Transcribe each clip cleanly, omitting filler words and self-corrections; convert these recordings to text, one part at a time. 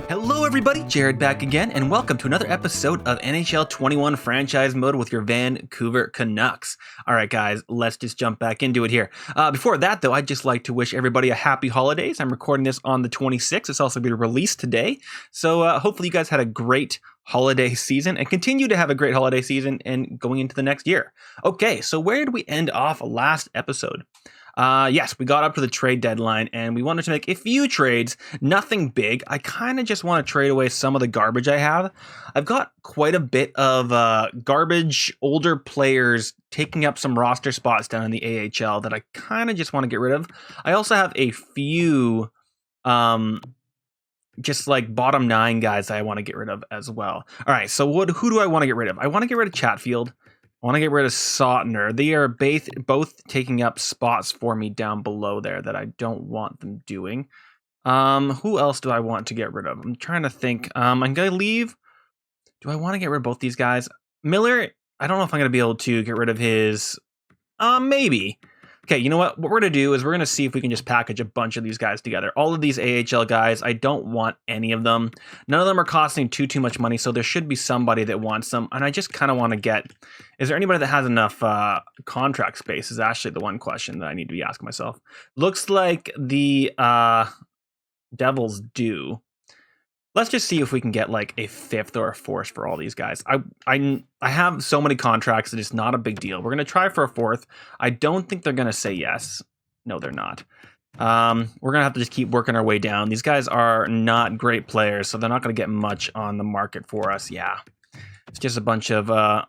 Hello everybody, Jared back again, and welcome to another episode of NHL 21 Franchise Mode with your Vancouver Canucks. Alright guys, let's just jump back into it here. Before that though, I'd just like to wish everybody a happy holidays. I'm recording this on the 26th. It's also being released today. So hopefully you guys had a great holiday season and continue to have a great holiday season and going into the next year. Okay, so where did we end off last episode? Yes, we got up to the trade deadline and we wanted to make a few trades, nothing big. I kind of just want to trade away some of the garbage I have. I've got quite a bit of garbage, older players taking up some roster spots down in the AHL that I kind of just want to get rid of. I also have a few just like bottom 9 guys that I want to get rid of as well. All right, so who do I want to get rid of? I want to get rid of Chatfield. I want to get rid of Sautner. They are both taking up spots for me down below there that I don't want them doing. Who else do I want to get rid of? I'm trying to think. I'm going to leave. Do I want to get rid of both these guys? Miller, I don't know if I'm going to be able to get rid of his... maybe. Okay, you know what? What we're going to do is we're going to see if we can just package a bunch of these guys together. All of these AHL guys, I don't want any of them. None of them are costing too much money, so there should be somebody that wants them. And I just kind of want to get... Is there anybody that has enough contract space is actually the one question that I need to be asking myself. Looks like the Devils do. Let's just see if we can get like a 5th or a 4th for all these guys. I have so many contracts that it's not a big deal. We're going to try for a 4th. I don't think they're going to say yes. No, they're not. We're going to have to just keep working our way down. These guys are not great players, so they're not going to get much on the market for us. Yeah, it's just a bunch of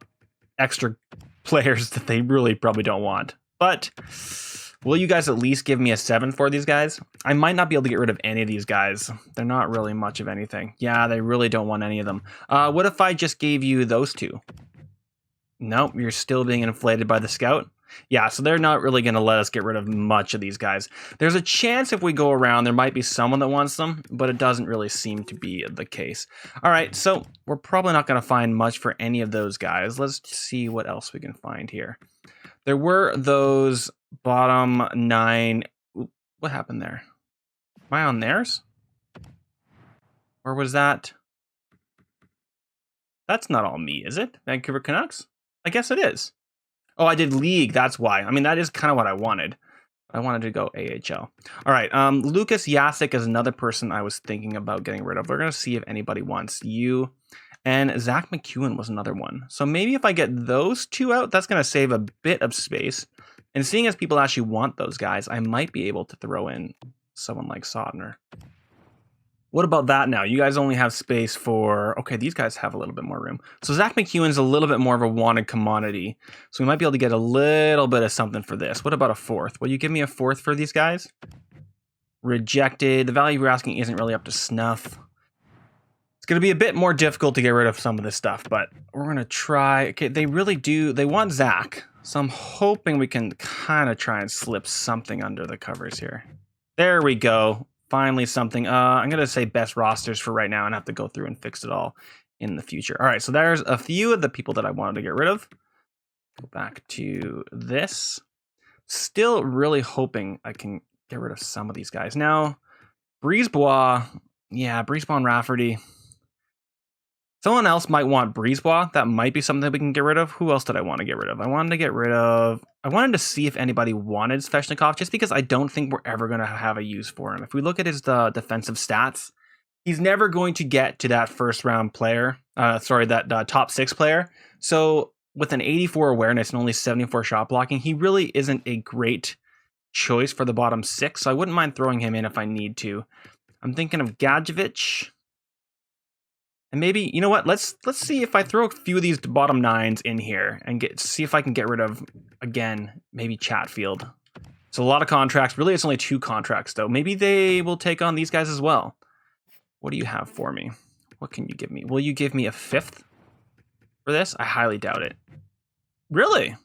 extra players that they really probably don't want. But will you guys at least give me a 7 for these guys? I might not be able to get rid of any of these guys. They're not really much of anything. Yeah, they really don't want any of them. What if I just gave you those 2? Nope, you're still being inflated by the scout. Yeah, so they're not really going to let us get rid of much of these guys. There's a chance if we go around, there might be someone that wants them, but it doesn't really seem to be the case. All right, so we're probably not going to find much for any of those guys. Let's see what else we can find here. There were those bottom 9. Ooh, what happened there? Am I on theirs? Or was that? That's not all me, is it? Vancouver Canucks? I guess it is. Oh, I did league. That's why. I mean, that is kind of what I wanted. I wanted to go AHL. All right. Lucas Jasek is another person I was thinking about getting rid of. We're going to see if anybody wants you. And Zach McEwen was another one. So maybe if I get those 2 out, that's going to save a bit of space. And seeing as people actually want those guys, I might be able to throw in someone like Sautner. What about that now? You guys only have space for... Okay, these guys have a little bit more room. So Zach McEwen's a little bit more of a wanted commodity. So we might be able to get a little bit of something for this. What about a 4th? Will you give me a 4th for these guys? Rejected. The value we're asking isn't really up to snuff. It's going to be a bit more difficult to get rid of some of this stuff, but we're going to try. Okay, they really do. They want Zach. So I'm hoping we can kind of try and slip something under the covers here. There we go. Finally something. I'm going to say best rosters for right now and have to go through and fix it all in the future. All right, so there's a few of the people that I wanted to get rid of. Go back to this. Still really hoping I can get rid of some of these guys. Now, Brisebois. Yeah, Brisebois and Rafferty. Someone else might want Brisebois. That might be something that we can get rid of. Who else did I want to get rid of? I wanted to see if anybody wanted Svechnikov, just because I don't think we're ever going to have a use for him. If we look at his defensive stats, he's never going to get to that first round player. That top 6 player. So with an 84 awareness and only 74 shot blocking, he really isn't a great choice for the bottom 6. So I wouldn't mind throwing him in if I need to. I'm thinking of Gadjevich. And maybe, you know what? Let's see if I throw a few of these bottom 9s in here and see if I can get rid of, again, maybe Chatfield. It's a lot of contracts. Really, it's only 2 contracts, though. Maybe they will take on these guys as well. What do you have for me? What can you give me? Will you give me a 5th for this? I highly doubt it. Really?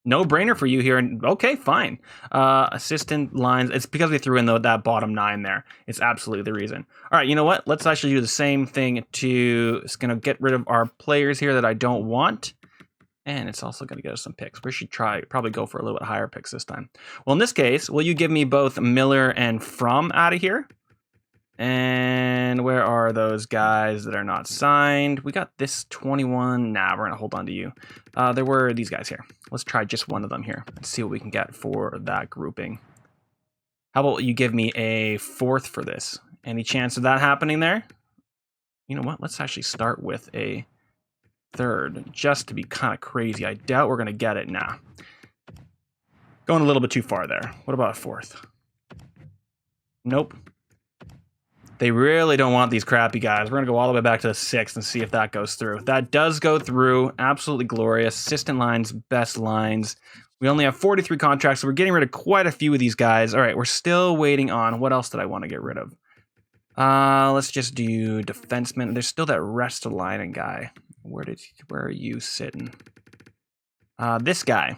No brainer for you here. And okay, fine. Assistant lines. It's because we threw in that bottom 9 there. It's absolutely the reason. All right, you know what? Let's actually do the same thing to... It's going to get rid of our players here that I don't want. And it's also going to get us some picks. We should probably go for a little bit higher picks this time. Well, in this case, will you give me both Miller and From out of here? And where are those guys that are not signed? We got this 21. Nah, we're going to hold on to you. There were these guys here. Let's try just one of them here. Let's see what we can get for that grouping. How about you give me a 4th for this? Any chance of that happening there? You know what? Let's actually start with a 3rd, just to be kind of crazy. I doubt we're going to get it. Nah. Going a little bit too far there. What about a 4th? Nope. They really don't want these crappy guys. We're going to go all the way back to the 6th and see if that goes through. That does go through. Absolutely glorious. Assistant lines, best lines. We only have 43 contracts, so we're getting rid of quite a few of these guys. All right, we're still waiting on... What else did I want to get rid of? Let's just do defenseman. There's still that Restalainen guy. Where are you sitting? This guy.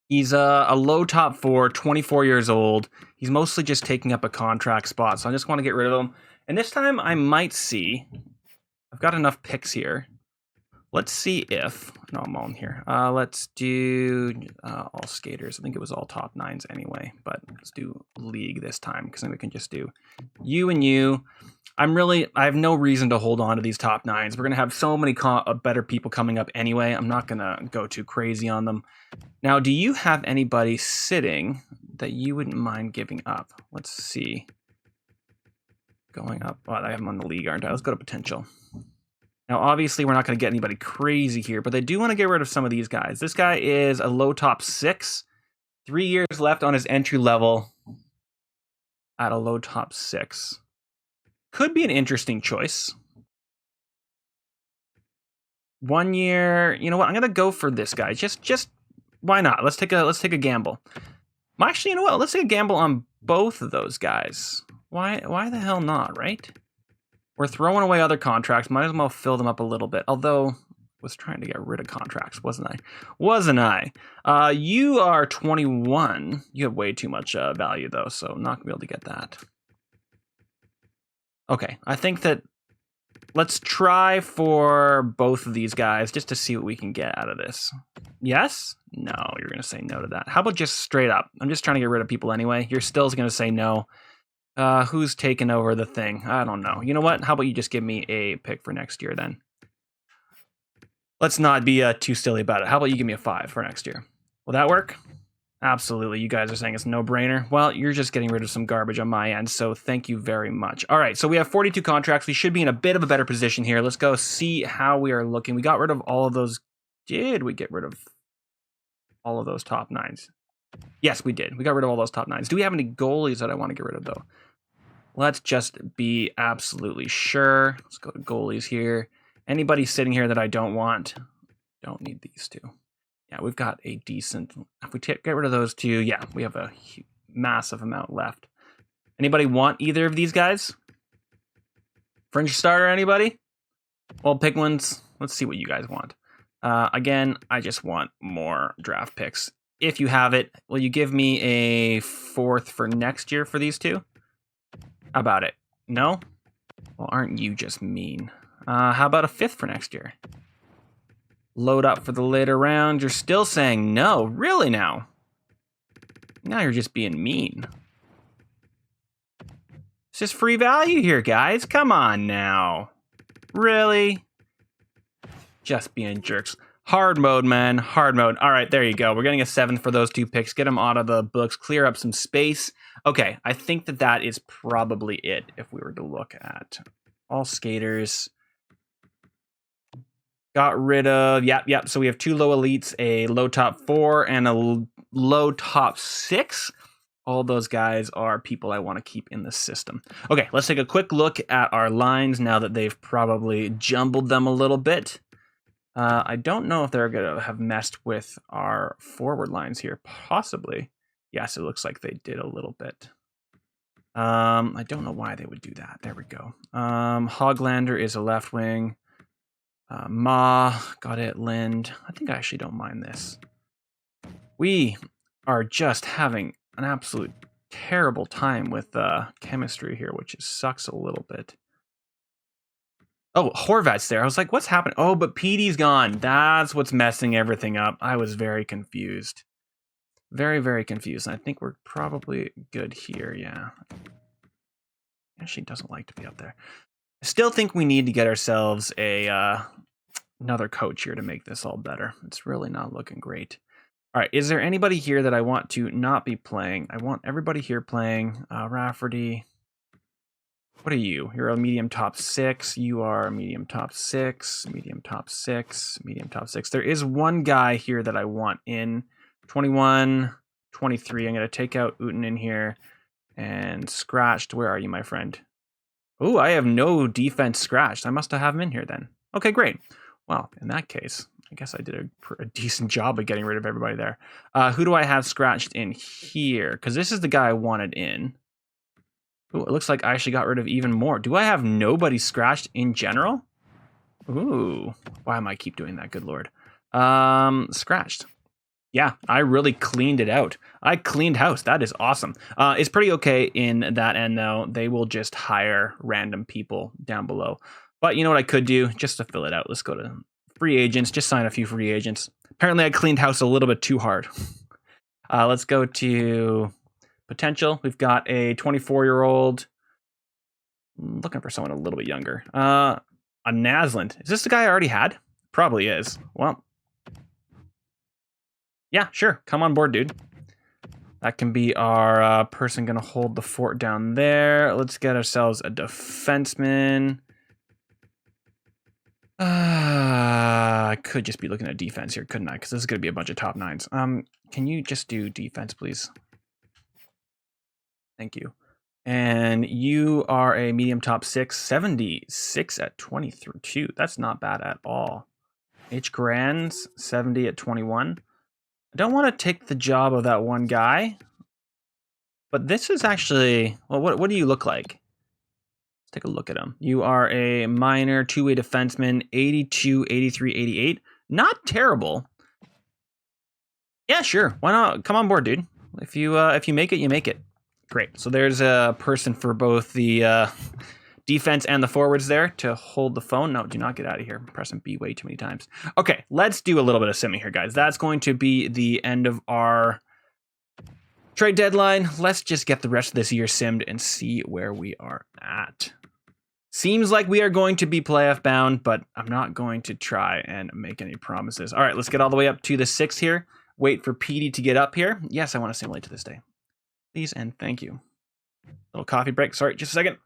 He's a low top 4, 24 years old. He's mostly just taking up a contract spot, so I just want to get rid of him. And this time I might see... I've got enough picks here. Let's see if... No, I'm on here. Let's do all skaters. I think it was all top 9s anyway, but let's do league this time, because then we can just do you and you. I have no reason to hold on to these top 9s. We're going to have so many better people coming up anyway. I'm not going to go too crazy on them. Now, do you have anybody sitting that you wouldn't mind giving up? Let's see. Going up. Oh, I have them on the league, aren't I? Let's go to potential. Now, obviously, we're not going to get anybody crazy here, but they do want to get rid of some of these guys. This guy is a low top 6. 3 years left on his entry level at a low top 6. Could be an interesting choice. 1 year. You know what? I'm going to go for this guy. Just why not? Let's take a gamble. Actually, you know what? Let's take a gamble on both of those guys. Why the hell not, right? We're throwing away other contracts. Might as well fill them up a little bit. Although, I was trying to get rid of contracts, wasn't I? You are 21. You have way too much value, though, so I'm not going to be able to get that. Okay, I think that let's try for both of these guys just to see what we can get out of this. Yes? No, you're going to say no to that. How about just straight up? I'm just trying to get rid of people anyway. You're still going to say no. Who's taking over the thing? I don't know. You know what? How about you just give me a pick for next year then? Let's not be too silly about it. How about you give me a 5 for next year? Will that work? Absolutely. You guys are saying it's a no-brainer. Well, you're just getting rid of some garbage on my end, so thank you very much. All right, so we have 42 contracts. We should be in a bit of a better position here. Let's go see how we are looking. We got rid of all of those. Did we get rid of all of those top 9s? Yes, we did. We got rid of all those top 9s. Do we have any goalies that I want to get rid of, though? Let's just be absolutely sure. Let's go to goalies here. Anybody sitting here that I don't want? Don't need these two. Yeah, we've got a decent... If we get rid of those two, yeah, we have a massive amount left. Anybody want either of these guys? Fringe starter, anybody? Well, pick ones. Let's see what you guys want. Again, I just want more draft picks. If you have it, will you give me a 4th for next year for these two? How about it? No? Well, aren't you just mean? How about a 5th for next year? Load up for the later round. You're still saying no. Really now? Now you're just being mean. It's just free value here, guys. Come on now. Really? Just being jerks. Hard mode, man. Hard mode. All right, there you go. We're getting a 7th for those 2 picks. Get them out of the books. Clear up some space. Okay, I think that is probably it if we were to look at all skaters. Got rid of, yep. So we have 2 low elites, a low top 4, and a low top 6. All those guys are people I want to keep in the system. Okay, let's take a quick look at our lines now that they've probably jumbled them a little bit. I don't know if they're going to have messed with our forward lines here. Possibly. Yes, it looks like they did a little bit. I don't know why they would do that. There we go. Hoglander is a left wing. Ma, got it, Lind. I think I actually don't mind this. We are just having an absolute terrible time with chemistry here, which sucks a little bit. Oh, Horvat's there. I was like, what's happening? Oh, but Petey's gone. That's what's messing everything up. I was very confused. Very, very confused. I think we're probably good here, yeah. She doesn't like to be up there. I still think we need to get ourselves a another coach here to make this all better. It's really not looking great. All right, is there anybody here that I want to not be playing? I want everybody here playing. Rafferty. What are you? You're a medium top 6. You are a medium top 6. Medium top 6. Medium top 6. There is one guy here that I want in. 21, 23. I'm going to take out Uten in here. And scratched. Where are you, my friend? Oh, I have no defense scratched. I must have him in here then. Okay, great. Well, in that case, I guess I did a decent job of getting rid of everybody there. Who do I have scratched in here? Because this is the guy I wanted in. Ooh, it looks like I actually got rid of even more. Do I have nobody scratched in general? Ooh, why am I keep doing that? Good Lord. Scratched. Yeah, I really cleaned it out. I cleaned house. That is awesome. It's pretty okay in that end, though. They will just hire random people down below. But you know what I could do? Just to fill it out, let's go to free agents. Just sign a few free agents. Apparently, I cleaned house a little bit too hard. Let's go to potential. We've got a 24-year-old. Looking for someone a little bit younger. A Naslund. Is this the guy I already had? Probably is. Well, yeah, sure. Come on board, dude. That can be our person going to hold the fort down there. Let's get ourselves a defenseman. I could just be looking at defense here, couldn't I? Because this is going to be a bunch of top 9s. Can you just do defense, please? Thank you. And you are a medium top 6, 76 at 22. That's not bad at all. H. Grands, 70 at 21. I don't want to take the job of that one guy, but this is actually, well, what do you look like? Let's take a look at him. You are a minor two-way defenseman, 82, 83, 88. Not terrible. Yeah, sure. Why not? Come on board, dude. If you make it, you make it. Great. So there's a person for both the defense and the forwards there to hold the phone. No, do not get out of here. I'm pressing B way too many times. Okay, let's do a little bit of simming here, guys. That's going to be the end of our trade deadline. Let's just get the rest of this year simmed and see where we are at. Seems like we are going to be playoff bound, but I'm not going to try and make any promises. All right, let's get all the way up to the 6th here. Wait for Petey to get up here. Yes, I want to simulate to this day. Please and thank you. Little coffee break. Sorry, just a second.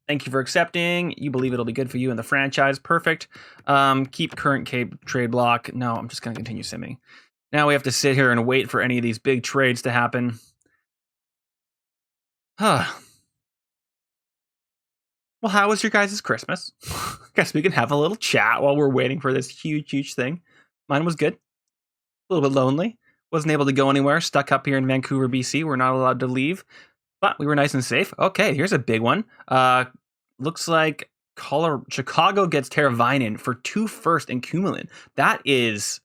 Thank you for accepting. You believe it'll be good for you in the franchise. Perfect. Keep current trade block. No, I'm just going to continue simming. Now we have to sit here and wait for any of these big trades to happen. Well, how was your guys' Christmas? Guess we can have a little chat while we're waiting for this huge thing. Mine was good. A little bit lonely. Wasn't able to go anywhere. Stuck up here in Vancouver, BC. We're not allowed to leave. But we were nice and safe. Okay, here's a big one. Looks like Chicago gets Teravainen for 2 first and Kumulin. That is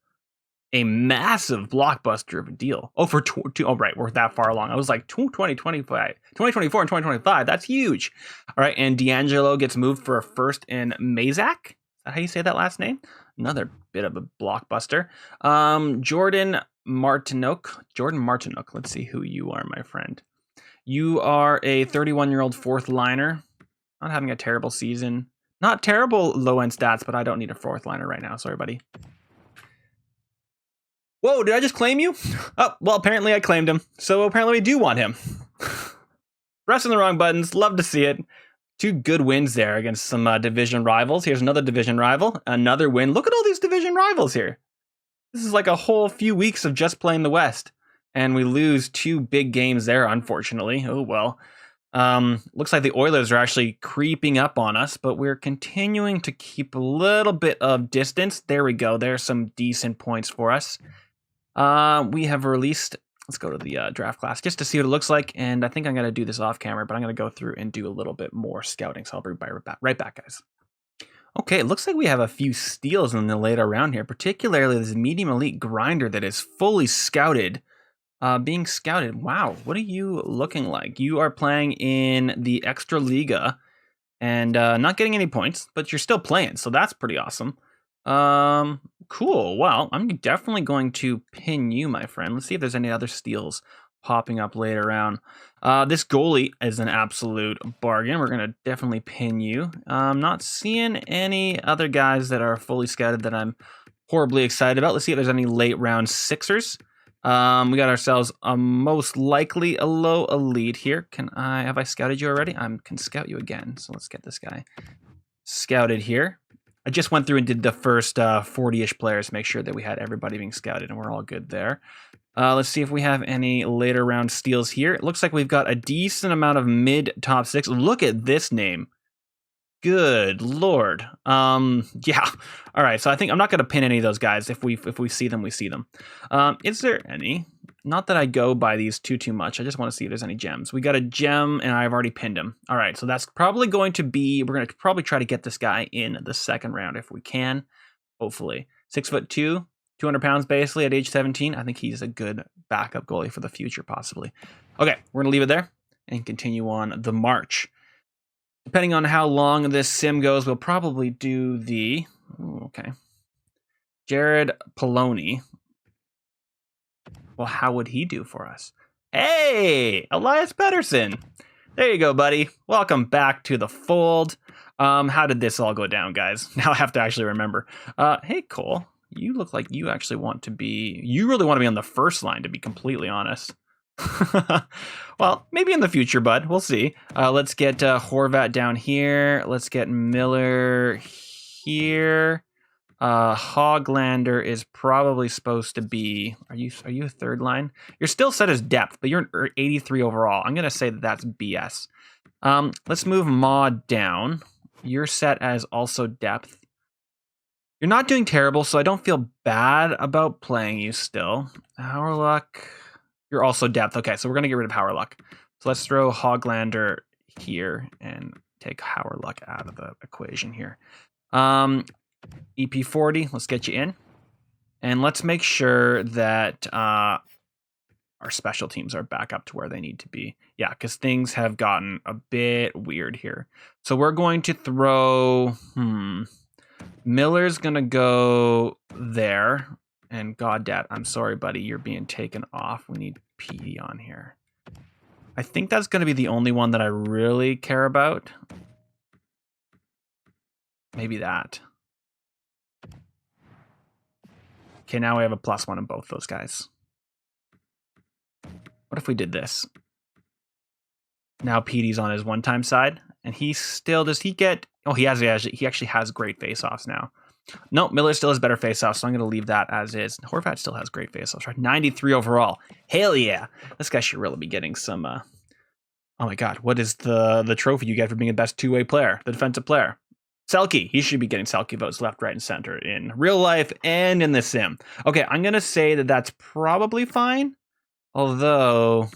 a massive blockbuster of a deal. Oh, for two. Oh, right, we're that far along. I was like 2024 and 2025. That's huge. All right, and D'Angelo gets moved for a first in Mazak. Is that how you say that last name? Another bit of a blockbuster. Jordan Martinook. Let's see who you are, my friend. You are a 31-year-old 4th liner. Not having a terrible season. Not terrible low-end stats, but I don't need a 4th liner right now. Sorry, buddy. Whoa, did I just claim you? Oh, well, apparently I claimed him. So apparently we do want him. Pressing the wrong buttons. Love to see it. 2 good wins there against some division rivals. Here's another division rival. Another win. Look at all these division rivals here. This is like a whole few weeks of just playing the West. And we lose 2 big games there, unfortunately. Oh, well. Looks like the Oilers are actually creeping up on us, but we're continuing to keep a little bit of distance. There we go. There's some decent points for us. We have released, let's go to the draft class just to see what it looks like. And I think I'm going to do this off camera, but I'm going to go through and do a little bit more scouting. So I'll be right back, guys. Okay, it looks like we have a few steals in the later round here, particularly this medium elite grinder that is fully scouted. Being scouted. Wow, what are you looking like? You are playing in the Extra Liga and not getting any points, but you're still playing, so that's pretty awesome. Cool. Well, I'm definitely going to pin you, my friend. Let's see if there's any other steals popping up later on. This goalie is an absolute bargain. We're going to definitely pin you. I'm not seeing any other guys that are fully scouted that I'm horribly excited about. Let's see if there's any late round Sixers. We got ourselves most likely a low elite here. Have I scouted you already? I can scout you again. So let's get this guy scouted here. I just went through and did the first 40-ish players, make sure that we had everybody being scouted, and we're all good there. Let's see if we have any later round steals here. It looks like we've got a decent amount of mid top 6. Look at this name. Good Lord. Yeah. All right. So I think I'm not going to pin any of those guys. If we see them, we see them. Is there any? Not that I go by these too much. I just want to see if there's any gems. We got a gem, and I've already pinned him. All right. So that's probably going to be. We're going to probably try to get this guy in the second round if we can. Hopefully, 6'2", 200 pounds basically at age 17. I think he's a good backup goalie for the future, possibly. Okay, we're going to leave it there and continue on the march. Depending on how long this sim goes, we'll probably do the... Ooh, okay. Jared Poloni. Well, how would he do for us? Hey, Elias Pettersson. There you go, buddy. Welcome back to the fold. How did this all go down, guys? Now I have to actually remember. Hey, Cole. You look like you actually want to be... You really want to be on the first line, to be completely honest. Well, maybe in the future, bud. We'll see. Let's get Horvat down here. Let's get Miller here. Hoglander is probably supposed to be... Are you a third line? You're still set as depth, but you're an 83 overall. I'm going to say that that's BS. Let's move Maud down. You're set as also depth. You're not doing terrible, so I don't feel bad about playing you still. Power luck... You're also depth. Okay, so we're going to get rid of Power Luck. So let's throw Hoglander here and take Power Luck out of the equation here. EP40, let's get you in. And let's make sure that our special teams are back up to where they need to be. Yeah, because things have gotten a bit weird here. So we're going to throw... Miller's going to go there. And goddad, I'm sorry, buddy, you're being taken off. We need PD on here. I think that's going to be the only one that I really care about. Maybe that. Okay, now we have a +1 in both those guys. What if we did this? Now PD's on his one-time side, and he still... Does he get... Oh, he actually has great face-offs now. No, Miller still has better face-offs, so I'm going to leave that as is. Horvat still has great face-offs, right? 93 overall. Hell yeah. This guy should really be getting some... Oh my god, what is the trophy you get for being the best two-way player? The defensive player. Selke. He should be getting Selke votes left, right, and center in real life and in the sim. Okay, I'm going to say that that's probably fine. Although...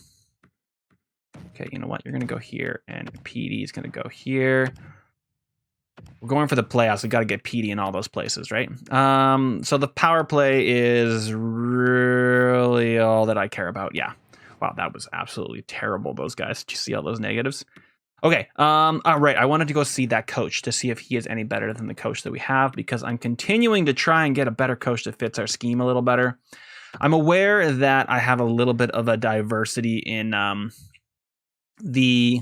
Okay, you know what? You're going to go here, and PD is going to go here. We're going for the playoffs. We got to get PD in all those places, right? So the power play is really all that I care about. Yeah. Wow, that was absolutely terrible, those guys. Did you see all those negatives? Okay. All right. I wanted to go see that coach to see if he is any better than the coach that we have, because I'm continuing to try and get a better coach that fits our scheme a little better. I'm aware that I have a little bit of a diversity in the...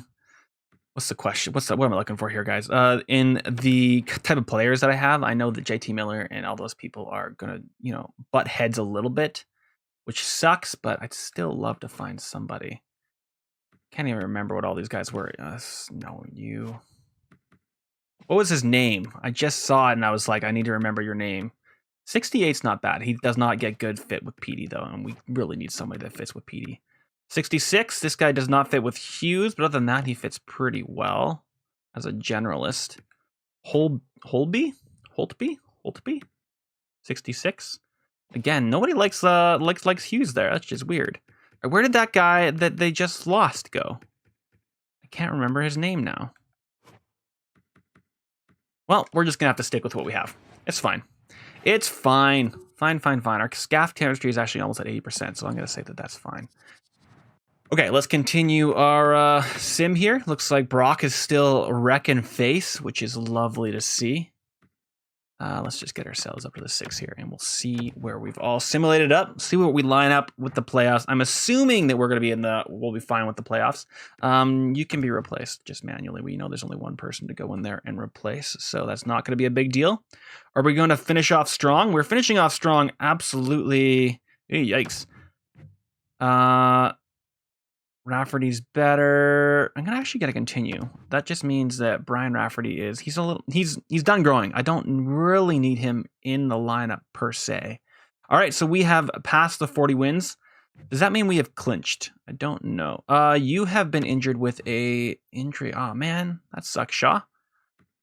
What's the question? What am I looking for here, guys? In the type of players that I have, I know that JT Miller and all those people are going to, butt heads a little bit, which sucks, but I'd still love to find somebody. Can't even remember what all these guys were. No, you. What was his name? I just saw it and I was like, I need to remember your name. 68's not bad. He does not get good fit with PD, though, and we really need somebody that fits with PD. 66, this guy does not fit with Hughes, but other than that, he fits pretty well as a generalist. Holtby? 66. Again, nobody likes Hughes there. That's just weird. Where did that guy that they just lost go? I can't remember his name now. Well, we're just gonna have to stick with what we have. It's fine. It's fine. Fine. Our scaff chemistry is actually almost at 80%, so I'm going to say that that's fine. Okay, let's continue our sim here. Looks like Brock is still wrecking face, which is lovely to see. Let's just get ourselves up to the 6 here, and we'll see where we've all simulated up. See what we line up with the playoffs. I'm assuming that we're going to be we'll be fine with the playoffs. You can be replaced just manually. We know there's only one person to go in there and replace, so that's not going to be a big deal. Are we going to finish off strong? We're finishing off strong, absolutely. Yikes. Rafferty's better. I'm gonna actually gotta continue. That just means that Brian Rafferty he's done growing. I don't really need him in the lineup per se. All right, so we have passed the 40 wins. Does that mean we have clinched? I don't know. You have been injured with a injury. Oh man, that sucks, Shaw. All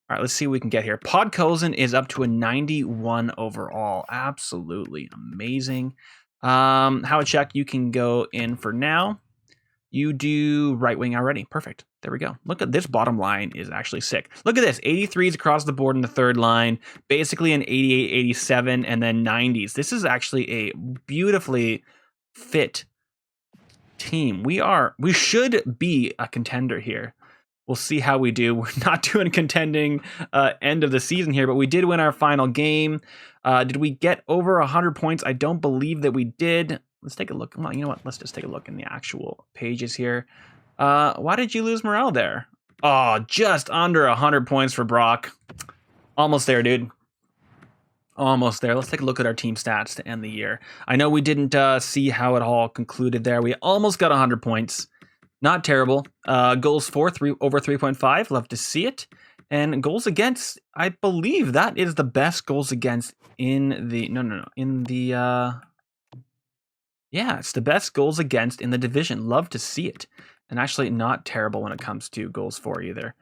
right, let's see what we can get here. Podkolzin is up to a 91 overall. Absolutely amazing. Howard Check, you can go in for now. You do right wing already. Perfect. There we go. Look at this bottom line is actually sick. Look at this. 83s across the board in the third line. Basically an 88, 87, and then 90s. This is actually a beautifully fit team. We should be a contender here. We'll see how we do. We're not doing contending end of the season here, but we did win our final game. Did we get over 100 points? I don't believe that we did. Let's take a look. Well, you know what? Let's just take a look in the actual pages here. Why did you lose morale there? Oh, just under 100 points for Brock. Almost there, dude. Almost there. Let's take a look at our team stats to end the year. I know we didn't see how it all concluded there. We almost got 100 points. Not terrible. Goals for, over 3.5. Love to see it. And goals against, I believe that is the best goals against in the... In the... Yeah, it's the best goals against in the division. Love to see it. And actually not terrible when it comes to goals for either.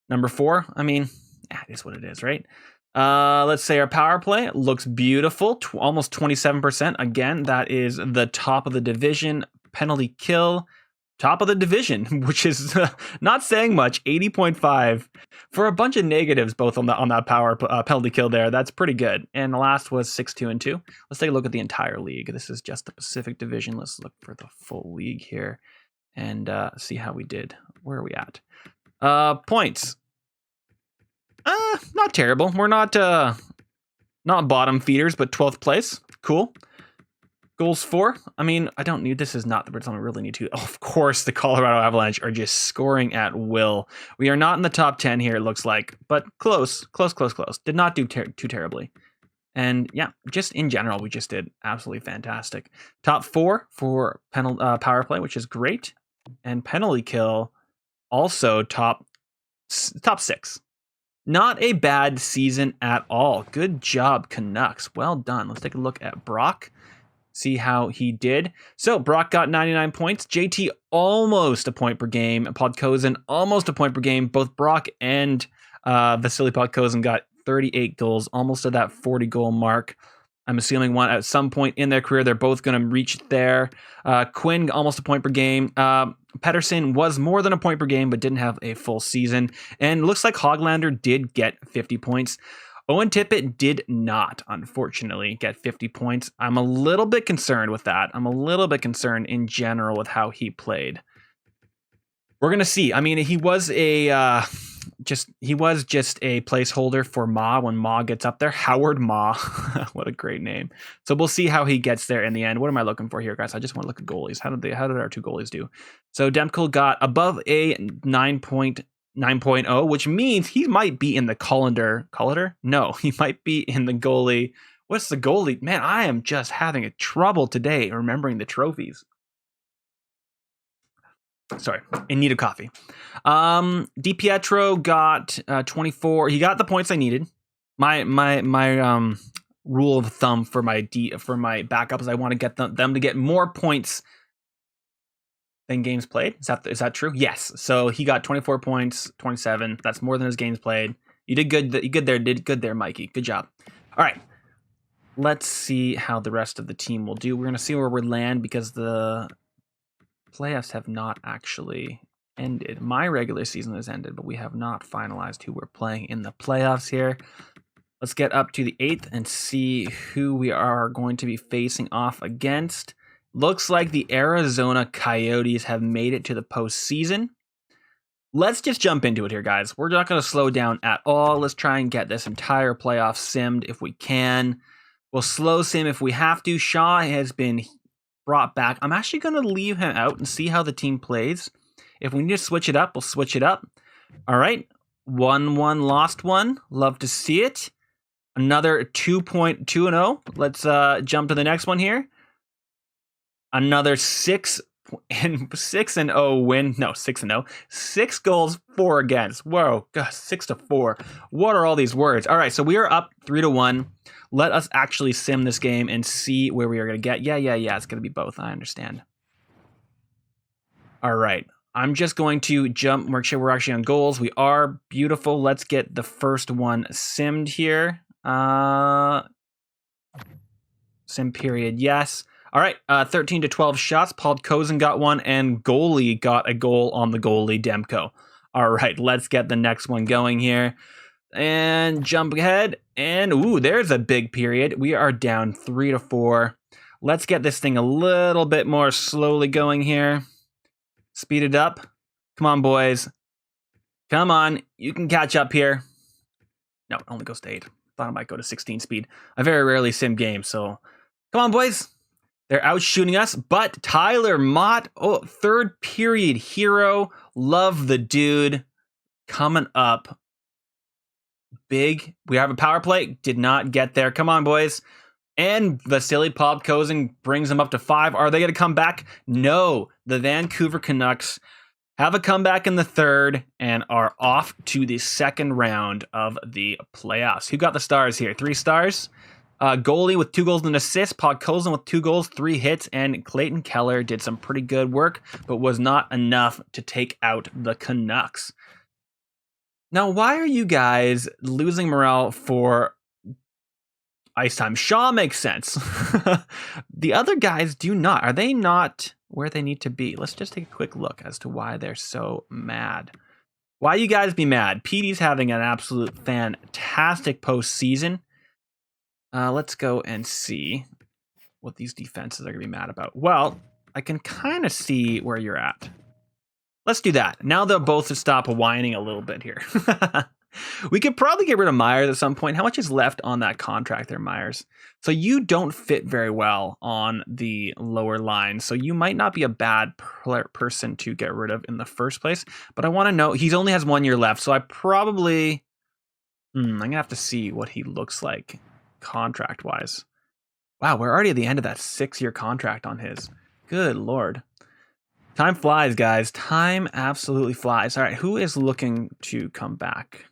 Number 4, I mean, it is what it is, right? Let's say our power play looks beautiful. Almost 27%. Again, that is the top of the division. Penalty kill, top of the division, which is not saying much. 80.5 for a bunch of negatives, both on that power penalty kill there. That's pretty good. And the last was 6-2-2. Let's take a look at the entire league. This is just the Pacific Division. Let's look for the full league here and see how we did. Where are we at? Points. Not terrible. We're not bottom feeders, but 12th place. Cool. Goals for, I mean, I don't need, this is not the something we really need to. Oh, of course, the Colorado Avalanche are just scoring at will. We are not in the top 10 here, it looks like, but close. Did not do too terribly. And yeah, just in general, we just did absolutely fantastic. Top 4 for power play, which is great. And penalty kill, also top 6. Not a bad season at all. Good job, Canucks. Well done. Let's take a look at Brock. See how he did. So Brock got 99 points. JT almost a point per game. Podkolzin almost a point per game. Both Brock and Vasily Podkolzin got 38 goals, almost at that 40 goal mark. I'm assuming one at some point in their career, they're both going to reach there. Quinn almost a point per game. Pettersson was more than a point per game, but didn't have a full season. And looks like Hoglander did get 50 points. Owen Tippett did not, unfortunately, get 50 points. I'm a little bit concerned with that. I'm a little bit concerned in general with how he played. We're going to see. I mean, he was just a placeholder for Ma when Ma gets up there. Howard Ma. What a great name. So we'll see how he gets there in the end. What am I looking for here, guys? I just want to look at goalies. How did our 2 goalies do? So Demko got above a 9.0, which means he might be in the Collender? No, he might be in the goalie. What's the goalie? Man, I am just having a trouble today remembering the trophies. Sorry, in need of coffee. DiPietro got 24. He got the points I needed. My rule of thumb for my backup is I want to get them to get more points than games played. Is that true? Yes. So he got 24 points, 27. That's more than his games played. You did good. You did good there, Mikey. Good job. All right. Let's see how the rest of the team will do. We're going to see where we land because the playoffs have not actually ended. My regular season has ended, but we have not finalized who we're playing in the playoffs here. Let's get up to the 8th and see who we are going to be facing off against. Looks like the Arizona Coyotes have made it to the postseason. Let's just jump into it here, guys. We're not going to slow down at all. Let's try and get this entire playoff simmed if we can. We'll slow sim if we have to. Shaw has been brought back. I'm actually going to leave him out and see how the team plays. If we need to switch it up, we'll switch it up. All right. 1-1 lost one. Love to see it. Another 2.2-0. Let's jump to the next one here. Another 6-0 win. No, 6-0. 6 goals, 4 against. Whoa, gosh, 6-4. What are all these words? All right, so we are up 3-1. Let us actually sim this game and see where we are going to get. Yeah. It's going to be both. I understand. All right. I'm just going to jump, make sure we're actually on goals. We are. Beautiful. Let's get the first one simmed here. Sim period. Yes. All right. 13-12 shots. Podkolzin got one, and goalie got a goal on the goalie, Demko. All right. Let's get the next one going here. And jump ahead. And, ooh, there's a big period. We are down 3-4. Let's get this thing a little bit more slowly going here. Speed it up. Come on, boys. Come on. You can catch up here. No, it only goes to 8. Thought it might go to 16 speed. I very rarely sim games, so come on, boys. They're out shooting us, but Tyler Mott, third period hero. Love the dude. Coming up. Big. We have a power play. Did not get there. Come on, boys. And Vasily Podkolzin brings them up to 5. Are they going to come back? No. The Vancouver Canucks have a comeback in the third and are off to the second round of the playoffs. Who got the stars here? 3 stars. Goalie with 2 goals and an assist. Podkolzin with 2 goals, 3 hits. And Clayton Keller did some pretty good work, but was not enough to take out the Canucks. Now, why are you guys losing morale for ice time? Shaw makes sense. The other guys do not. Are they not where they need to be? Let's just take a quick look as to why they're so mad. Why you guys be mad? PD's having an absolute fantastic postseason. Let's go and see what these defenses are going to be mad about. Well, I can kind of see where you're at. Let's do that. Now they'll both stop whining a little bit here. We could probably get rid of Myers at some point. How much is left on that contract there, Myers? So you don't fit very well on the lower line. So you might not be a bad person to get rid of in the first place. But I want to know, he only has 1 year left. So I probably, I'm going to have to see what he looks like contract-wise. Wow, we're already at the end of that 6-year contract on his. Good Lord. Time flies, guys. Time absolutely flies. All right, who is looking to come back?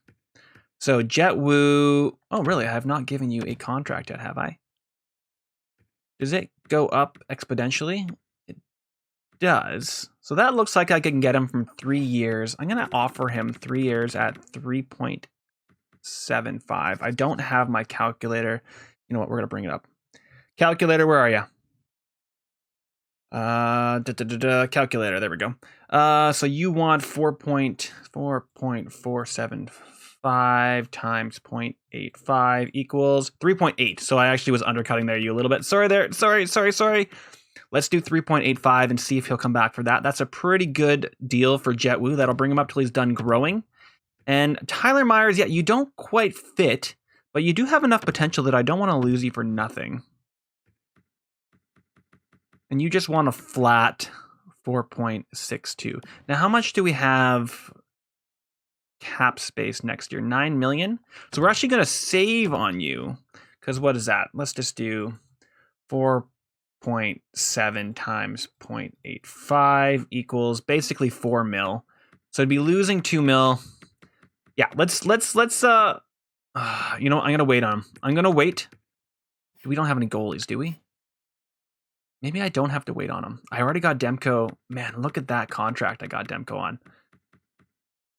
So Jet Wu. Oh, really? I have not given you a contract yet, have I? Does it go up exponentially? It does. So that looks like I can get him from 3 years. I'm going to offer him 3 years at 3.75. I don't have my calculator. You know what? We're going to bring it up. Calculator, where are you? Calculator, there we go. So you want 4.475 times 0.85 equals 3.8. So I actually was undercutting there you a little bit. Sorry there. Sorry. Let's do 3.85 and see if he'll come back for that. That's a pretty good deal for Jet Wu. That'll bring him up till he's done growing. And Tyler Myers, yeah, you don't quite fit, but you do have enough potential that I don't want to lose you for nothing. And you just want a flat 4.62. Now, how much do we have cap space next year? 9 million. So we're actually going to save on you. Because what is that? Let's just do 4.7 times 0.85 equals basically 4 mil. So it'd be losing 2 mil. Yeah, let's you know, I'm going to wait on him. I'm going to wait. We don't have any goalies, do we? Maybe I don't have to wait on him. I already got Demko. Man, look at that contract I got Demko on.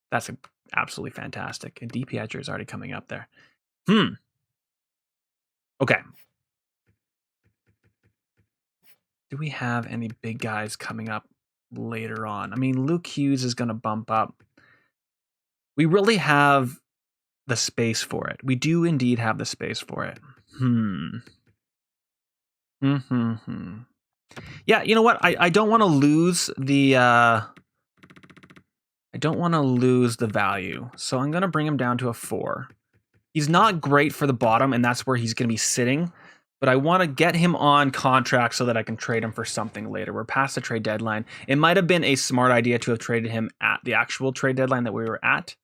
That's absolutely fantastic. And DiPietro is already coming up there. Okay. Do we have any big guys coming up later on? I mean, Luke Hughes is going to bump up. We really have the space for it. We do indeed have the space for it. Yeah, you know what? I don't want to lose the value. So I'm going to bring him down to a 4. He's not great for the bottom, and that's where he's going to be sitting. But I want to get him on contract so that I can trade him for something later. We're past the trade deadline. It might have been a smart idea to have traded him at the actual trade deadline that we were at.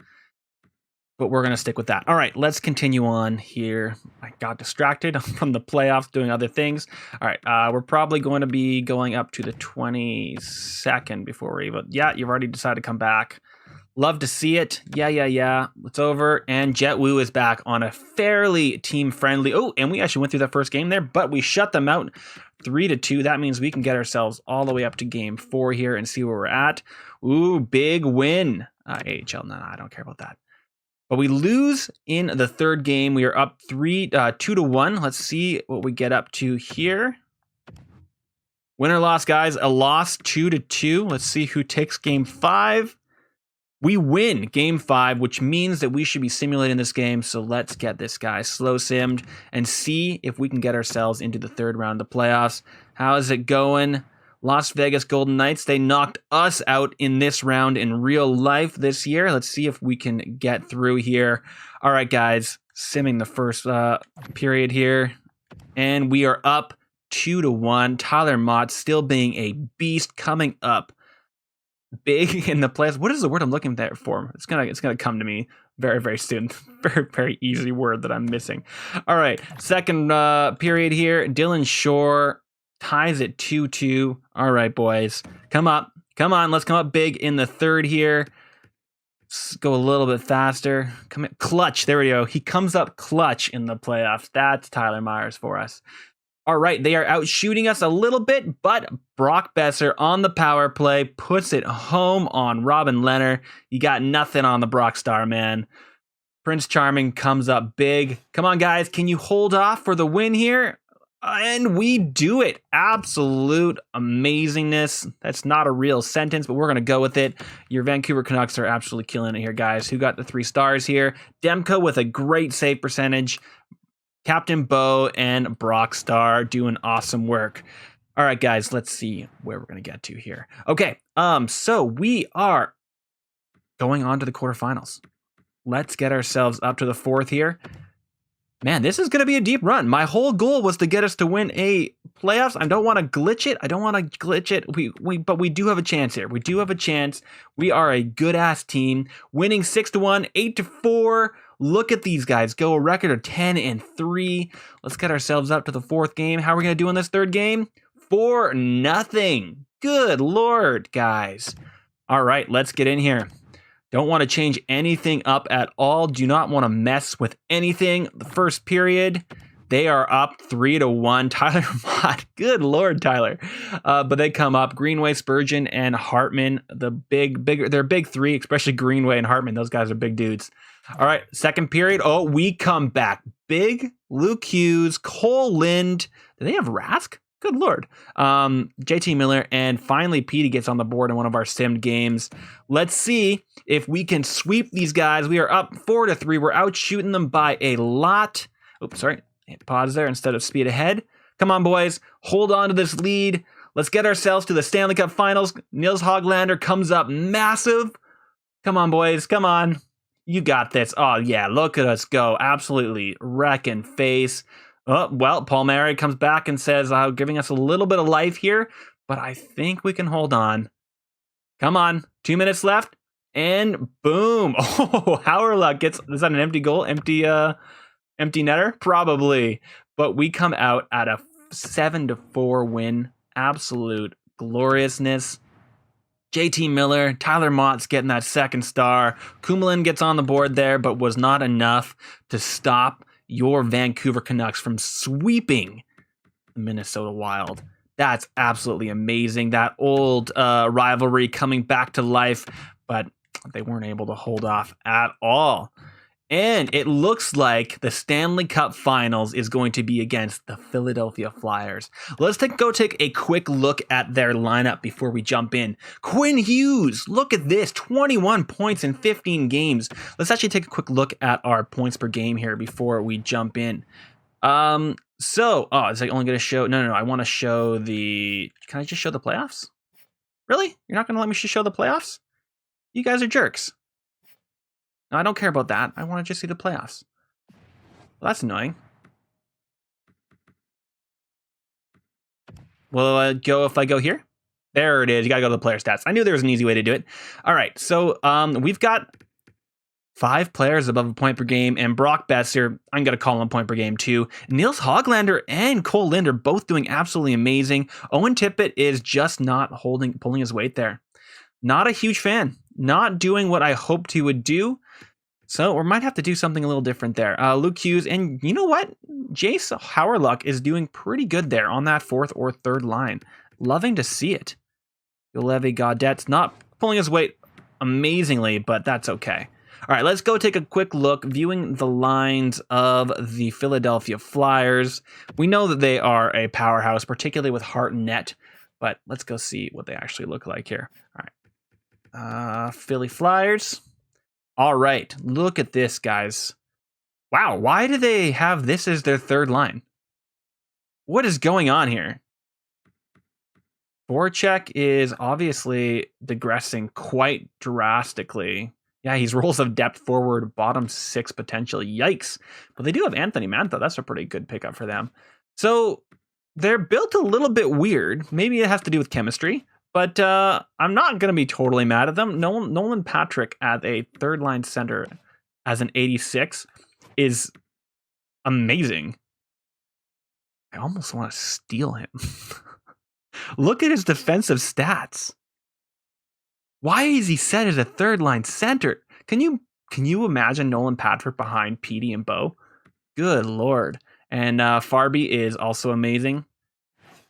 But we're going to stick with that. All right, let's continue on here. I got distracted from the playoffs doing other things. All right, we're probably going to be going up to the 22nd before we're even... Yeah, you've already decided to come back. Love to see it. Yeah. It's over. And Jet Wu is back on a fairly team-friendly... Oh, and we actually went through that first game there, but we shut them out 3-2. That means we can get ourselves all the way up to game 4 here and see where we're at. Ooh, big win. AHL, no, I don't care about that. But we lose in the third game. We are up 2-1. Let's see what we get up to here. Win or loss, guys. A loss, 2-2. Let's see who takes game 5. We win game 5, which means that we should be simulating this game. So let's get this guy slow simmed and see if we can get ourselves into the third round of the playoffs. How is it going? Las Vegas Golden Knights, they knocked us out in this round in real life this year. Let's see if we can get through here. All right, guys, simming the first period here. And we are up 2-1. Tyler Mott still being a beast coming up big in the playoffs. What is the word I'm looking for? It's gonna come to me very, very soon. Very, very easy word that I'm missing. All right, second period here. Dylan Shore ties at 2-2. All right, boys, come on. Let's come up big in the third here. Let's go a little bit faster. Come in. Clutch. There we go. He comes up clutch in the playoffs. That's Tyler Myers for us. All right, they are out shooting us a little bit, but Brock Besser on the power play puts it home on Robin Leonard. You got nothing on the Brock Star, man. Prince Charming comes up big. Come on, guys. Can you hold off for the win here? And we do it. Absolute amazingness. That's not a real sentence, but we're going to go with it. Your Vancouver Canucks are absolutely killing it here, guys. Who got the 3 stars here? Demko with a great save percentage. Captain Bo and Brock Star doing awesome work. All right, guys, let's see where we're going to get to here. Okay, so we are going on to the quarterfinals. Let's get ourselves up to the 4th here. Man, this is going to be a deep run. My whole goal was to get us to win a playoffs. I don't want to glitch it. But we do have a chance here. We do have a chance. We are a good-ass team. Winning 6-1, 8-4. Look at these guys go, a record of 10-3. Let's get ourselves up to the 4th game. How are we going to do in this 3rd game? 4-0. Good Lord, guys. All right, let's get in here. Don't want to change anything up at all. Do not want to mess with anything. The first period, they are up 3-1. Tyler Mott. Good Lord, Tyler. But they come up. Greenway, Spurgeon, and Hartman. They're big 3, especially Greenway and Hartman. Those guys are big dudes. All right, second period. Oh, we come back. Big Luke Hughes, Cole Lind. Do they have Rask? Good Lord. JT Miller, and finally Petey gets on the board in one of our simmed games. Let's see if we can sweep these guys. We are up 4-3. We're out shooting them by a lot. Oops, sorry. Pause there instead of speed ahead. Come on, boys. Hold on to this lead. Let's get ourselves to the Stanley Cup Finals. Nils Hoglander comes up massive. Come on, boys. Come on. You got this. Oh, yeah. Look at us go. Absolutely wrecking face. Oh, well, Paul Mary comes back and says, giving us a little bit of life here, but I think we can hold on. Come on. 2 minutes left. And boom. Oh, Hauerluck gets, is that an empty goal? Empty netter? Probably. But we come out at a 7-4 win. Absolute gloriousness. JT Miller, Tyler Mott's getting that 2nd star. Kummelin gets on the board there, but was not enough to stop your Vancouver Canucks from sweeping the Minnesota Wild. That's absolutely amazing. That old rivalry coming back to life, but they weren't able to hold off at all. And it looks like the Stanley Cup Finals is going to be against the Philadelphia Flyers. Let's go take a quick look at their lineup before we jump in. Quinn Hughes, look at this, 21 points in 15 games. Let's actually take a quick look at our points per game here before we jump in. Is it only going to show? No, I want to show the. Can I just show the playoffs? Really? You're not going to let me just show the playoffs? You guys are jerks. No, I don't care about that. I want to just see the playoffs. Well, that's annoying. Will it go if I go here? There it is. You got to go to the player stats. I knew there was an easy way to do it. All right. So we've got 5 players above a point per game, and Brock Besser, I'm going to call him a point per game too. Nils Hoglander and Cole Lind are both doing absolutely amazing. Owen Tippett is just not pulling his weight there. Not a huge fan. Not doing what I hoped he would do. So we might have to do something a little different there. Luke Hughes, and you know what? Jace Howerluck is doing pretty good there on that 4th or 3rd line. Loving to see it. Yolevi Gaudette's not pulling his weight amazingly, but that's okay. All right, let's go take a quick look, viewing the lines of the Philadelphia Flyers. We know that they are a powerhouse, particularly with Hart and Net, but let's go see what they actually look like here. All right, Philly Flyers. All right, look at this, guys. Wow, why do they have this as their 3rd line? What is going on here? Voracek is obviously digressing quite drastically. Yeah, he's roles of depth forward, bottom 6 potential. Yikes. But they do have Anthony Mantha. That's a pretty good pickup for them. So they're built a little bit weird. Maybe it has to do with chemistry. But I'm not going to be totally mad at them. Nolan Patrick at a 3rd line center as an 86 is amazing. I almost want to steal him. Look at his defensive stats. Why is he set as a 3rd line center? Can you imagine Nolan Patrick behind Petey and Bo? Good Lord. And Farby is also amazing.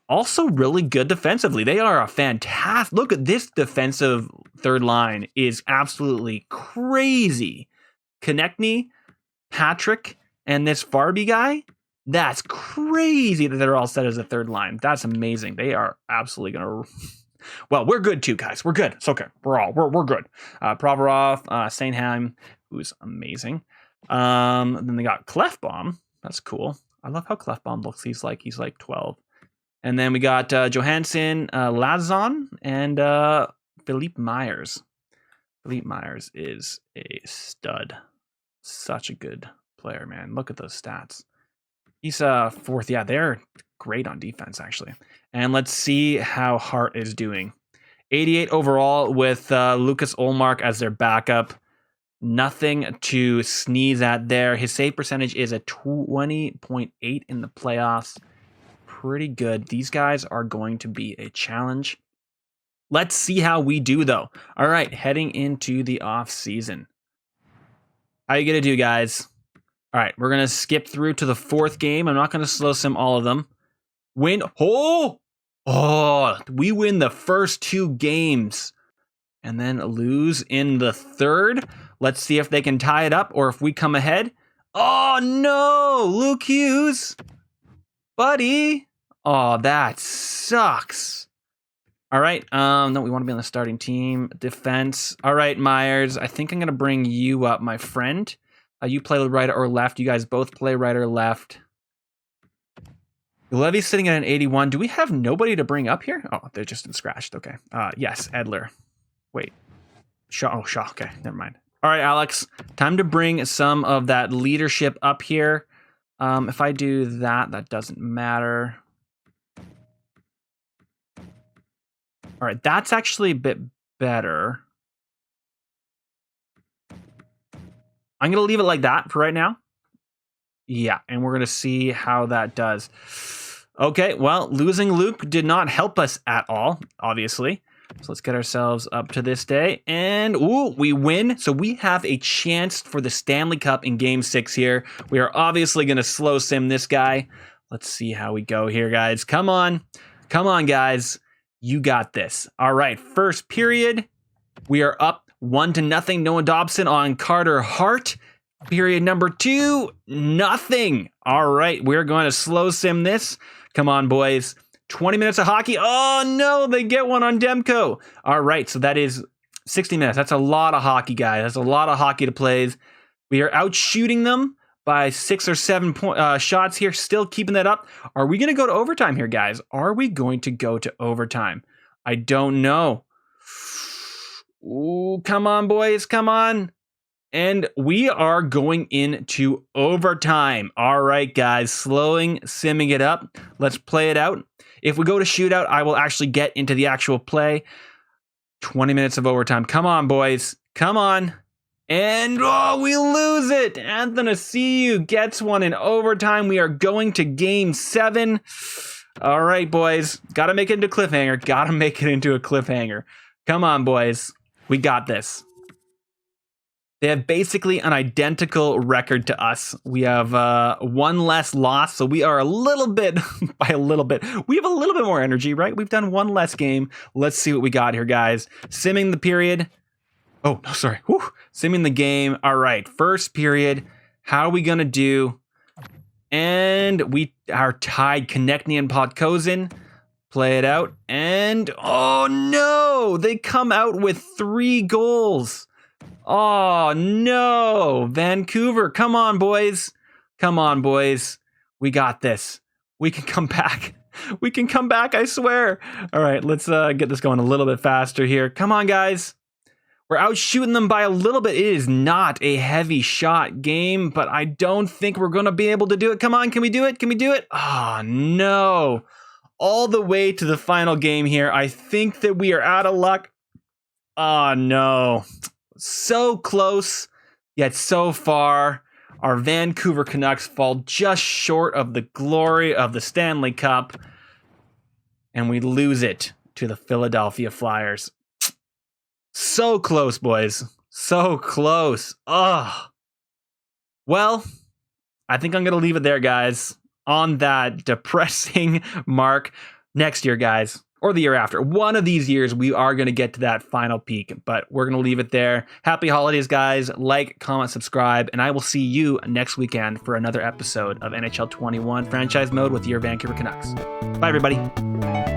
Also really good defensively. They are a fantastic. Look at this defensive 3rd line is absolutely crazy. Konechny, Patrick, and this Farby guy. That's crazy that they're all set as a 3rd line. That's amazing. They are absolutely going to. Well, we're good too, guys. We're good. It's okay. We're good. Provorov, Sainheim, who's amazing. Then they got Clefbaum. That's cool. I love how Clefbaum looks. He's like 12. And then we got Johansson, Lazon, and Philippe Myers. Philippe Myers is a stud. Such a good player, man. Look at those stats. He's 4th. Yeah, they're great on defense, actually. And let's see how Hart is doing. 88 overall with Lucas Olmark as their backup. Nothing to sneeze at there. His save percentage is a 20.8 in the playoffs. Pretty good. These guys are going to be a challenge. Let's see how we do, though. All right, heading into the off season. How you gonna do, guys? All right, we're gonna skip through to the 4th game. I'm not gonna slow sim all of them. Win. Oh, we win the first 2 games and then lose in the 3rd. Let's see if they can tie it up or if we come ahead. Oh no, Luke Hughes, buddy. Oh, that sucks. All right. No, we want to be on the starting team. Defense. All right, Myers. I think I'm going to bring you up, my friend. You play right or left. You guys both play right or left. Levy's sitting at an 81. Do we have nobody to bring up here? Oh, they're just in scratched. Okay. Yes, Edler. Wait. Shaw. Oh, Shaw. Okay, never mind. All right, Alex. Time to bring some of that leadership up here. If I do that, that doesn't matter. All right, that's actually a bit better. I'm going to leave it like that for right now. Yeah, and we're going to see how that does. Okay, well, losing Luke did not help us at all, obviously. So let's get ourselves up to this day. And, ooh, we win. So we have a chance for the Stanley Cup in Game 6 here. We are obviously going to slow sim this guy. Let's see how we go here, guys. Come on. Come on, guys. You got this. All right, first period. We are up 1-0. Noah Dobson on Carter Hart. Period number 2, nothing. All right, we're going to slow sim this. Come on, boys. 20 minutes of hockey. Oh, no, they get one on Demko. All right, so that is 60 minutes. That's a lot of hockey, guys. That's a lot of hockey to play. We are out shooting them by 6 or 7 shots here, still keeping that up. Are we going to go to overtime here, guys? Are we going to go to overtime? I don't know. Ooh, come on, boys. Come on. And we are going into overtime. All right, guys, simming it up. Let's play it out. If we go to shootout, I will actually get into the actual play. 20 minutes of overtime. Come on, boys. Come on. And we lose it. Athanasiou gets one in overtime. We are going to game 7. All right, boys. Got to make it into a cliffhanger. Got to make it into a cliffhanger. Come on, boys. We got this. They have basically an identical record to us. We have one less loss, so we are a little bit, by a little bit, we have a little bit more energy, right? We've done one less game. Let's see what we got here, guys. Simming the period. Oh, no, sorry. Whew. Simming the game. All right, first period. How are we going to do? And we are tied. Konechny and Podkozin. Play it out. And, oh, no! They come out with 3 goals. Oh, no. Vancouver, come on, boys. Come on, boys. We got this. We can come back. We can come back, I swear. All right, let's get this going a little bit faster here. Come on, guys. We're out shooting them by a little bit. It is not a heavy shot game, but I don't think we're going to be able to do it. Come on, can we do it? Can we do it? Oh, no. All the way to the final game here. I think that we are out of luck. Oh, no. So close, yet so far. Our Vancouver Canucks fall just short of the glory of the Stanley Cup, and we lose it to the Philadelphia Flyers. So close, boys. So close. Ugh. Well, I think I'm going to leave it there, guys, on that depressing mark. Next year, guys, or the year after, one of these years, we are going to get to that final peak, but we're going to leave it there. Happy holidays, guys. Like, comment, subscribe, and I will see you next weekend for another episode of NHL 21 Franchise Mode with your Vancouver Canucks. Bye, everybody.